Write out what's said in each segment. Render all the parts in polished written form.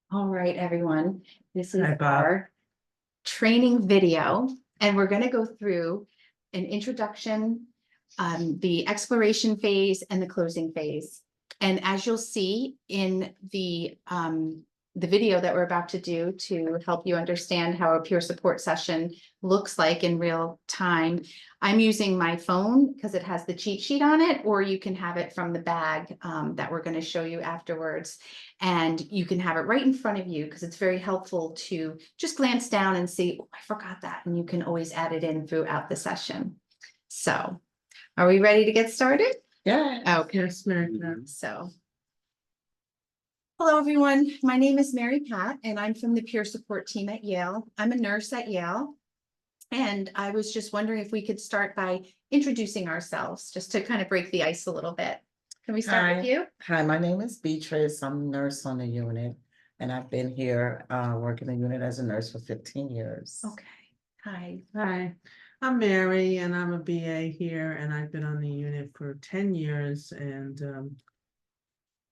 All right, everyone. This is Hi, Bob. our training video, and we're going to go through an introduction, the exploration phase, and the closing phase. And as you'll see in the video that we're about to do to help you understand how a peer support session looks like in real time, I'm using my phone because it has the cheat sheet on it, or you can have it from the bag that we're going to show you afterwards. And you can have it right in front of you because it's very helpful to just glance down and see, oh, I forgot that. And you can always add it in throughout the session. So are we ready to get started? Yeah. Okay. Yes, Mary. So, hello, everyone. My name is Mary Pat, and I'm from the peer support team at Yale. I'm a nurse at Yale. And I was just wondering if we could start by introducing ourselves, just to kind of break the ice a little bit. Can we start with you? Hi, my name is Beatrice. I'm a nurse on the unit, and I've been here working the unit as a nurse for 15 years. Okay. Hi. Hi, I'm Mary and I'm a BA here and I've been on the unit for 10 years and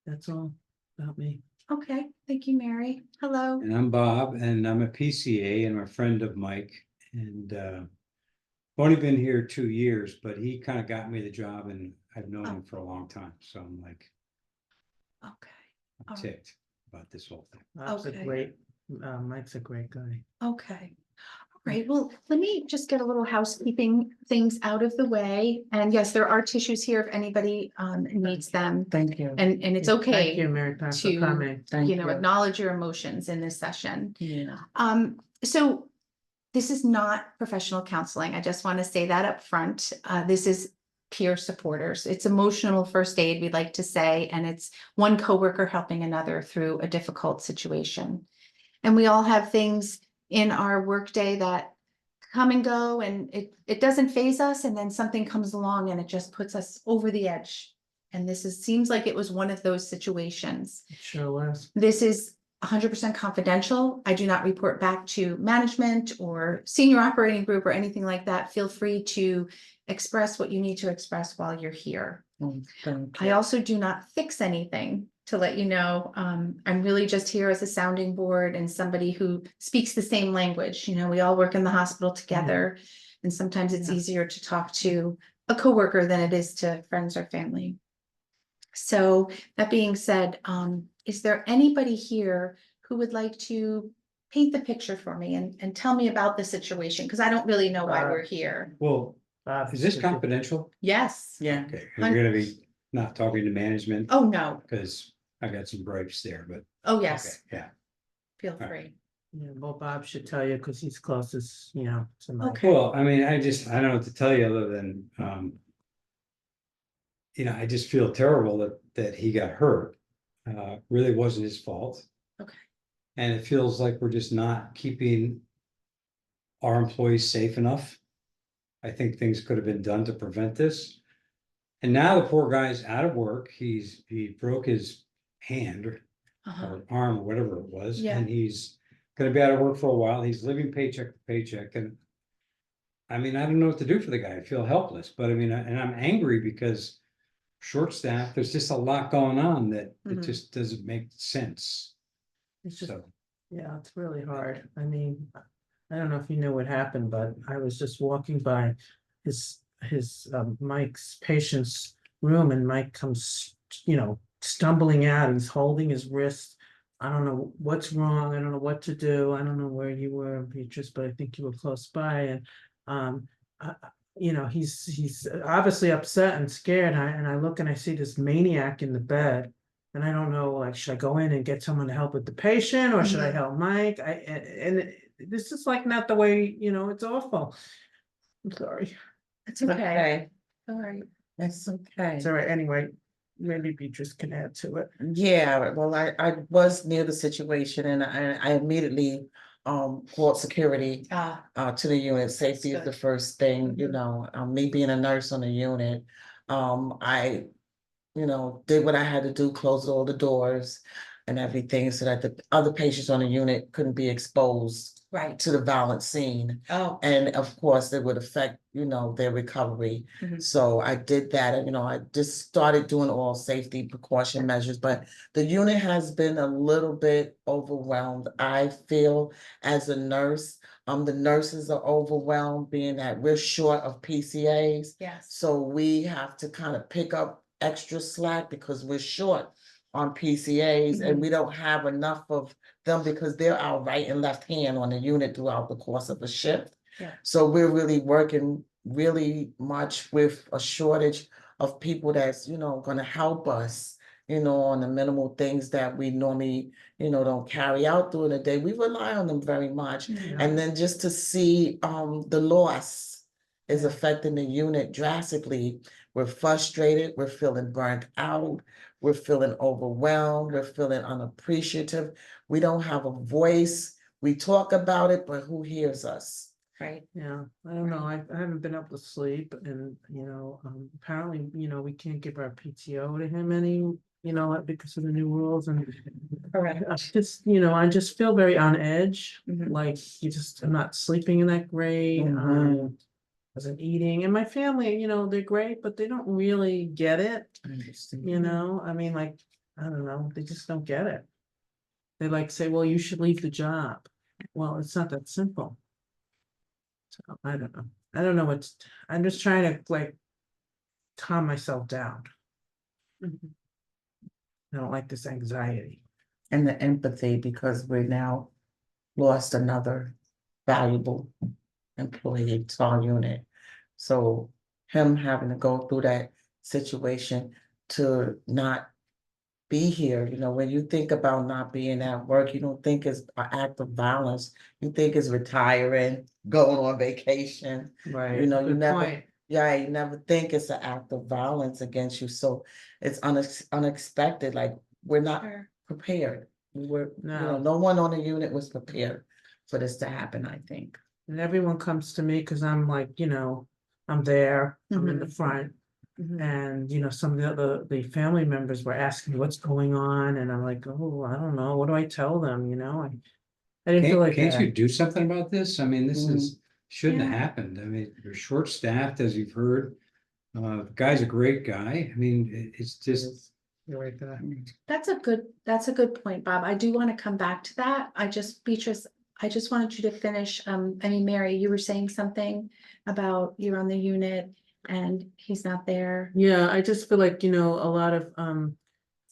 that's all about me. Okay. Thank you, Mary. Hello. And I'm Bob, and I'm a PCA and I'm a friend of Mike. And I've only been here 2 years, but he kind of got me the job, and I've known him for a long time. So I'm like, Okay. I'm All ticked about this whole thing. Bob's Okay. a great, Mike's a great guy. Okay. All right. Well, let me just get a little housekeeping things out of the way. And yes, there are tissues here if anybody needs them. Thank you. And it's Thank okay you, Mary Pat, for to, coming. Thank you. acknowledge your emotions in this session. Yeah. So this is not professional counseling. I just want to say that up front. This is peer supporters. It's emotional first aid, we'd like to say, and it's one coworker helping another through a difficult situation. And we all have things in our workday that come and go, and it doesn't faze us, and then something comes along and it just puts us over the edge. And seems like it was one of those situations. It sure was. This is 100% confidential. I do not report back to management or senior operating group or anything like that. Feel free to express what you need to express while you're here. Thank I you. also do not fix anything, to let you know. I'm really just here as a sounding board and somebody who speaks the same language. We all work in the hospital together, and sometimes it's Yeah. easier to talk to a coworker than it is to friends or family. So that being said, is there anybody here who would like to paint the picture for me and tell me about the situation? Because I don't really know why we're here. Well, Bob, is this confidential? Yes. Yeah. Okay, you're gonna be not talking to management, Oh, no. because I got some gripes there, but. Oh, Okay, yes. yeah. Feel right. free. Yeah, well, Bob should tell you because he's closest, to Mike. Okay. Well, I mean, I don't know what to tell you other than, I just feel terrible that he got hurt. Really wasn't his fault. Okay. And it feels like we're just not keeping our employees safe enough. I think things could have been done to prevent this. And now the poor guy's out of work. He broke his hand Uh-huh. or arm or whatever it was, Yeah. and he's gonna be out of work for a while. He's living paycheck to paycheck, and I mean, I don't know what to do for the guy. I feel helpless, but I mean, and I'm angry because short staff, there's just a lot going on that it Mhm. just doesn't make sense. It's just, So, yeah, it's really hard. I mean, I don't know if you know what happened, but I was just walking by his Mike's patient's room and Mike comes, stumbling out. He's holding his wrist. I don't know what's wrong. I don't know what to do. I don't know where you were, Beatrice, but I think you were close by. And he's obviously upset and scared. And I look and I see this maniac in the bed. And I don't know, like, should I go in and get someone to help with the patient, or should I help Mike? This is like not the way, it's awful. I'm sorry. It's okay. All right. It's okay. It's all right. Anyway, maybe Beatrice can add to it. Yeah, well, I was near the situation, and I immediately called security to the unit. Safety is the first thing, me being a nurse on the unit. I did what I had to do, closed all the doors, and everything, so that the other patients on the unit couldn't be exposed Right. to the violent scene. Oh. And of course, it would affect, their recovery. Mhm. So I did that, and, I just started doing all safety precaution measures, but the unit has been a little bit overwhelmed. I feel as a nurse, the nurses are overwhelmed, being that we're short of PCAs. Yes. So we have to kind of pick up extra slack because we're short on PCAs and we don't have enough of them because they're our right and left hand on the unit throughout the course of a shift. Yeah. So we're really working really much with a shortage of people that's, gonna help us, on the minimal things that we normally, don't carry out during the day. We rely on them very much. And then just to see the loss is affecting the unit drastically. We're frustrated, we're feeling burnt out, we're feeling overwhelmed, we're feeling unappreciative. We don't have a voice. We talk about it, but who hears us? Right. Yeah, I don't know, I haven't been able to sleep and, apparently, we can't give our PTO to him any, because of the new rules and. Correct. I just feel very on edge, Mhm. like I'm not sleeping that great, Mhm. wasn't eating, and my family, they're great, but they don't really get it, I mean, like, I don't know, they just don't get it. They say, well, you should leave the job. Well, it's not that simple. So I don't know. I'm just trying to calm myself down. Mhm. I don't like this anxiety. And the empathy, because we're now lost another valuable employee to our unit. So him having to go through that situation to not be here, when you think about not being at work, you don't think it's an act of violence. You think it's retiring, going on vacation. Right. You Good never, point. yeah, you never think it's an act of violence against you. So it's unexpected. Like we're not Sure. prepared. No. No one on the unit was prepared for this to happen, I think. And everyone comes to me because I'm I'm there, I'm in the front. Mhm. And some of the family members were asking me what's going on, and I'm like, oh, I don't know. What do I tell them? I didn't feel like Can't you that. do something about this? I mean, this is, shouldn't have Yeah. happened. I mean, we're short-staffed, as you've heard. The guy's a great guy. I mean, it's just, You're right there. That's a good point, Bob. I do want to come back to that. Beatrice, I just wanted you to finish. Mary, you were saying something about you're on the unit and he's not there. Yeah, I just feel like, a lot of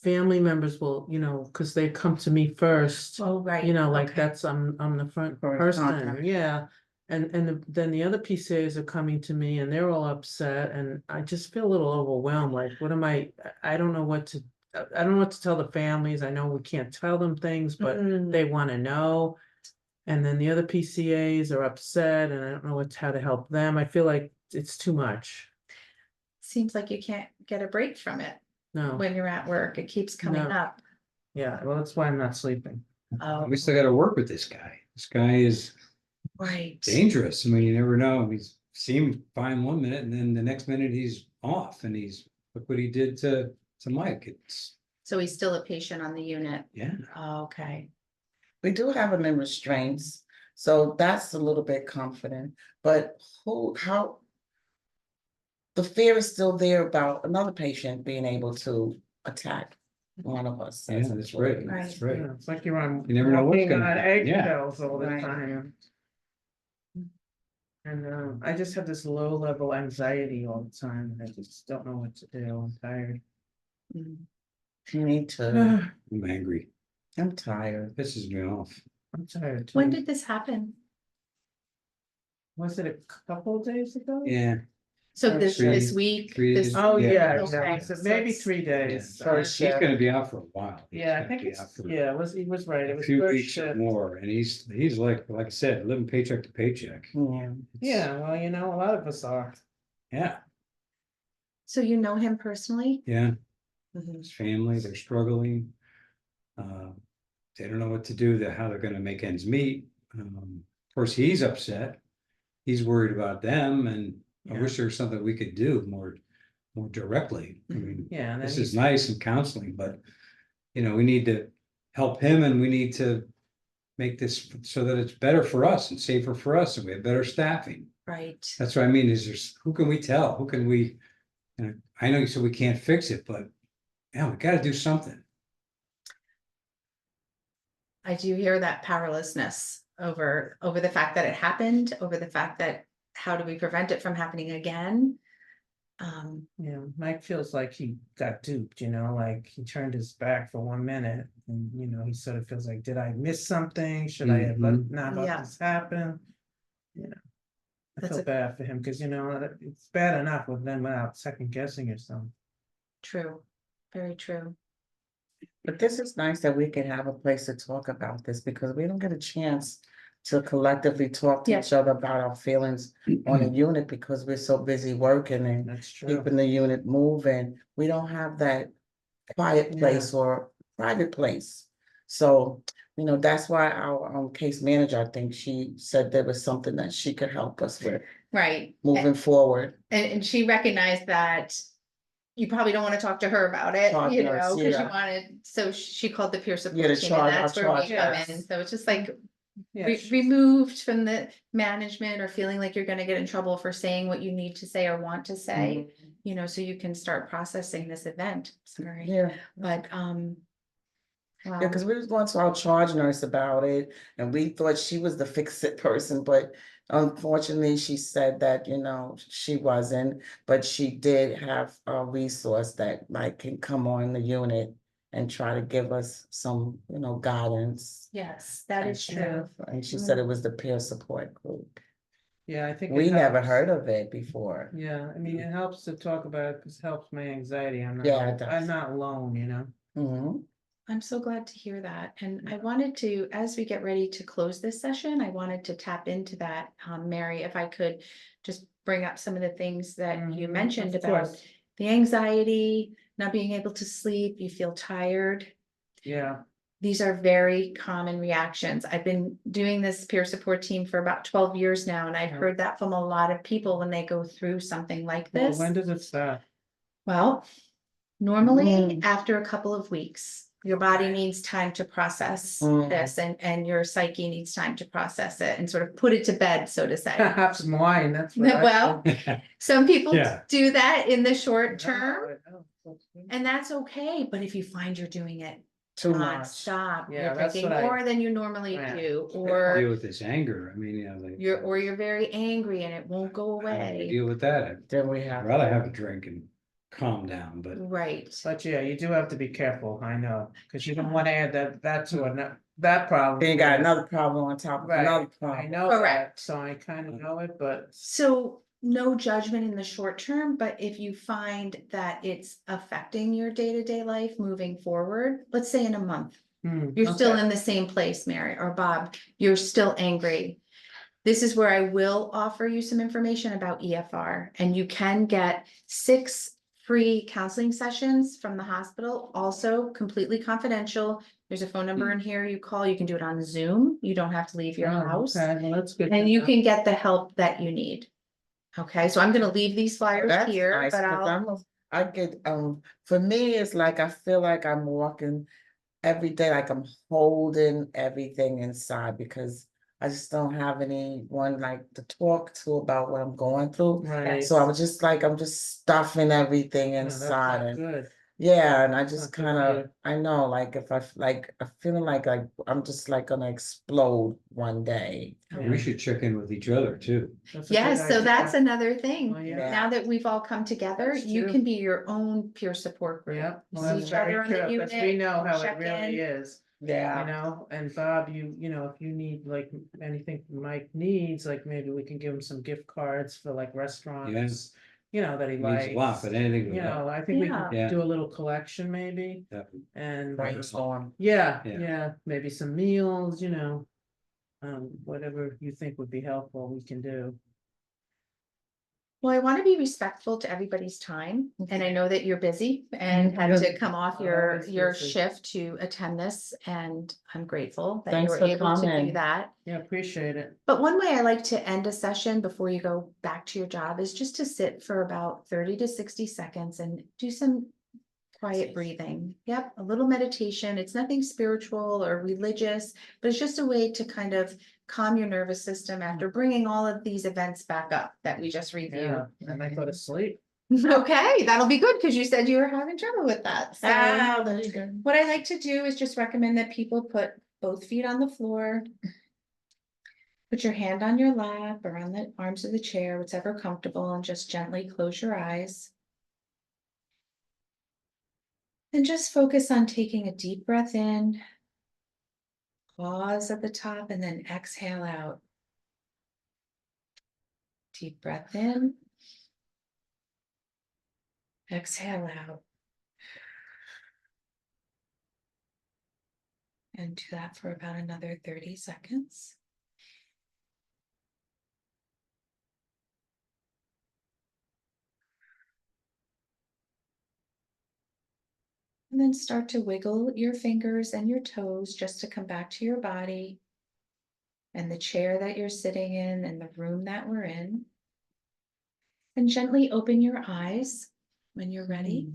family members will, because they come to me first. Oh, right. Like Okay. that's I'm the front First person, contact. yeah. And then the other PCAs are coming to me and they're all upset and I just feel a little overwhelmed, like what am I don't know what to I don't know what to tell the families. I know we can't tell them things, but Mm. they want to know. And then the other PCAs are upset and I don't know how to help them. I feel like it's too much. Seems like you can't get a break from it No, when you're at work. It keeps coming No. up. yeah, well, that's why I'm not sleeping. Oh, we still gotta work with this guy. This guy is right. dangerous. I mean, you never know. He's seemed fine one minute and then the next minute he's off and look what he did to Mike. It's, So he's still a patient on the unit. yeah. Oh, okay. We do have him in restraints, so that's a little bit comforting, but the fear is still there about another patient being able to attack one of us. Yeah, as that's employees. right. That's right. Yeah, it's like you're on. You never know what's walking gonna on happen, yeah. eggshells all the Right. time. And I just have this low level anxiety all the time. And I just don't know what to do. I'm tired. Mm. Me too. I'm angry. I'm tired. Pisses me off. I'm tired. When too. did this happen? Was it a couple of days ago? Yeah. So this Three- week? 3 this- days. Oh, Yeah. yeah, Okay. yeah, so maybe So 3 days. So He's gonna be out for a while. He's Yeah, I gonna think be out it's, for yeah, he was right. It a was few first weeks or shift. more, and he's like I said, living paycheck to paycheck. Yeah. It's- Yeah, well, a lot of us are. Yeah, So you know him personally? yeah. Mhm. His family, they're struggling. They don't know what to do, how they're gonna make ends meet. Of course, he's upset. He's worried about them, and I Yeah. wish there was something we could do more directly. I mean, Yeah, and then this is nice and counseling, but we need to help him and we need to make this so that it's better for us and safer for us and we have better staffing. Right. That's what I mean, is there's, who can we tell? Who can we? And I know you said we can't fix it, but yeah, we gotta do something. I do hear that powerlessness over the fact that it happened, over the fact that how do we prevent it from happening again? Yeah, Mike feels like he got duped, like he turned his back for 1 minute and, he sort of feels like, did I miss something? Should I have Mhm. not Yeah. let this happen? I That's feel a- bad for him because, it's bad enough with them without second guessing yourself. True, very true. But this is nice that we can have a place to talk about this because we don't get a chance to collectively talk to Yeah. each other about our feelings on a unit because we're so busy working and That's true. keeping the unit moving. We don't have that quiet place or private place. So, that's why our case manager, I think she said there was something that she could help us with Right. moving forward. And she recognized that you probably don't want to talk to her about it, Charge nurse, because you yeah. wanted, so she called the peer Yeah, support the team, charge- and that's our where we charge come nurse. in. So it's just like Yeah, removed from the management or feeling like you're gonna get in trouble for saying what you need to say or want to say, so you can start processing this event. Sorry, Yeah. but, Yeah, because we was going to our charge nurse about it, and we thought she was the fix-it person, but unfortunately, she said that, she wasn't, but she did have a resource that like can come on the unit and try to give us some, guidance. yes, that And is she- true. And she said it was the peer support group. yeah, I think. it We never helps. heard of it before. Yeah, I mean, it helps to talk about it because it helps my anxiety. Yeah, it does. I'm not alone, Mhm. I'm so glad to hear that. And I wanted to, as we get ready to close this session, I wanted to tap into that, Mary, if I could just bring up some of the things that you Mhm, mentioned of about course. the anxiety, not being able to sleep, you feel tired. Yeah, These are very common reactions. I've been doing this peer support team for about 12 years now, and I've Yeah. heard that from a lot of people when they go through something like well, this. when does it start? Well, normally Mm. after a couple of weeks, your body needs time to process Mm. this, and your psyche needs time to process it and sort of put it to bed, so to say. Have some wine, that's what I Well, think. some people Yeah. do that in the short No, term, I know. and that's okay. But if you find you're doing it Too much. nonstop, Yeah, you're that's drinking what I- more than you normally Yeah. do, or Deal with this anger, I mean, you're very angry and it won't go how do you away. deal with that? Then we I'd have. rather have a drink and calm down, but Right. But yeah, you do have to be careful, I know, because you don't want to add that to that problem. Then you got another problem on top of Right, another I problem. know that, Correct. so I kind of know it, but. So no judgment in the short term, but if you find that it's affecting your day-to-day life moving forward, let's say in a month, you're still okay. in the same place, Mary or Bob, you're still angry. This is where I will offer you some information about EFR, and you can get 6 free counseling sessions from the hospital, also completely confidential. There's a phone number in here you call, you can do it on Zoom, you don't have to leave your Oh, house, okay, well, that's good. and to you know. can get the help that you need. Okay, so I'm gonna leave these flyers That's here, nice, but 'cause I get, for me, it's like, I feel like I'm walking every day, like I'm holding everything inside because I just don't have anyone like to talk to about what I'm going through. Right. So I'm just stuffing everything No, that's inside not and, good. yeah, and I just Not good kind for of, you. I know, like if I'm feeling like I'm just gonna explode one day. we should check in with each other too. That's a good yes, so idea. that's another thing. Oh, yeah. Now that we've all come together, That's you true. can be your own peer support group. Yeah, You well, see that's each other very on the true, because we unit, know how it check really in. is, Yeah. and Bob, if you need like anything Mike needs, like maybe we can give him some gift cards for like restaurants. That he Means likes. a lot, but anything. I think we Yeah. can Yeah. do a little collection maybe, Yeah. and. Brainstorm. Yeah, Yeah. yeah, maybe some meals, whatever you think would be helpful, we can do. Well, I want to be respectful to everybody's time, and I know that you're busy and had to come off your Always busy. shift to attend this, and I'm grateful that you Thanks were for able to do coming. that. Yeah, appreciate it. But one way I like to end a session before you go back to your job is just to sit for about 30 to 60 seconds and do some quiet breathing. Yep, a little meditation. It's nothing spiritual or religious, but it's just a way to kind of calm your nervous system after bringing all of these events back up that we just reviewed. Yeah, and I go to sleep. Okay, that'll be good because you said you were having trouble with that. So There you go. what I like to do is just recommend that people put both feet on the floor. Put your hand on your lap or on the arms of the chair, whatever comfortable, and just gently close your eyes. And just focus on taking a deep breath in. Pause at the top and then exhale out. Deep breath in. Exhale out. And do that for about another 30 seconds. And then start to wiggle your fingers and your toes just to come back to your body and the chair that you're sitting in and the room that we're in. And gently open your eyes when you're ready.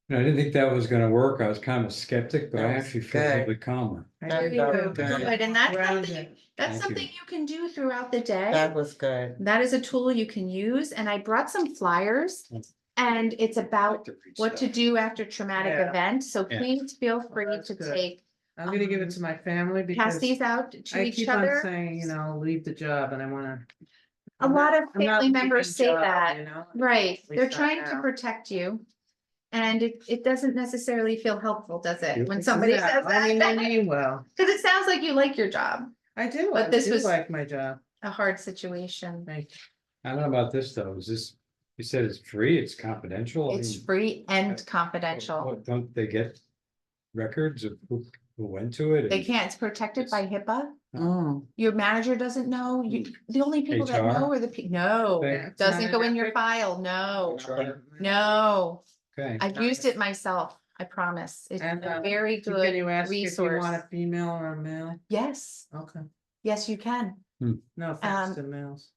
I didn't think that was gonna work. I was kind of a skeptic, but I That was actually feel a good. little bit calmer. That There you was go. good. Good, and that's Grounded. something, Thank you. you can do throughout the day. That was good. That is a tool you can use, and I brought some flyers, and it's about what to do after traumatic Yeah. events, so Yeah. please feel free that's to good. take, I'm gonna give it to my family pass because these out to I each keep on other. saying, you know, leave the job and I wanna. A lot of I'm not family members leaving say job, that, you know? right, At they're least not trying to now. protect you. And it doesn't necessarily feel helpful, does it, when Yep. somebody Yeah, says I that? mean, well, Cause it sounds like you like your job, I do, But I this do was- like my job. a hard situation. Thank you. I don't know about this though. Is this, you said it's free, it's confidential? I It's mean, free and confidential. Don't they get records of who went to it? They and- can't, it's protected by HIPAA. Mm. Your manager doesn't know, the only people that know HR? are no, They- Yeah, it's doesn't not go an in your epic. file, no, Sure. no. Okay. I've used it myself, I promise. It's And, a very Can good you ask if you want resource. a female or a male? Yes, Okay, yes, you can. no offense to males.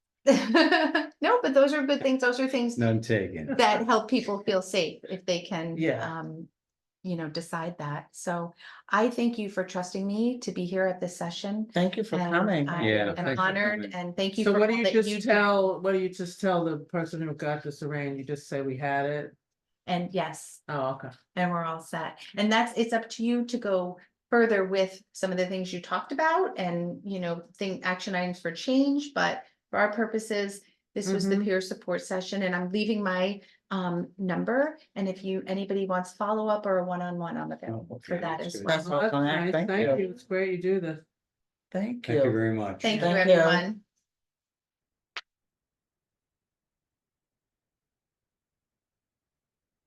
No, but those are good things. Those are things None taken. that help people feel safe if they can, Yeah. decide that. So I thank you for trusting me to be here at this session. Thank you for And coming. I Yeah, am thanks for honored coming. and thank you So for what all do you that just you do. tell, what do you just tell the person who got this arranged? You just say we had it? And yes, Oh, okay. and we're all set. And it's up to you to go further with some of the things you talked about and, action items for change, but for our purposes, this was the Mhm. peer support session and I'm leaving my number. And if anybody wants follow-up or a one-on-one, I'm available for Okay, that that's as good. well. That's Well, what that's I'm nice. Thank Thank you. you, it's great you do this. Thank Thank you you. very much. Thank you, Thank you. everyone.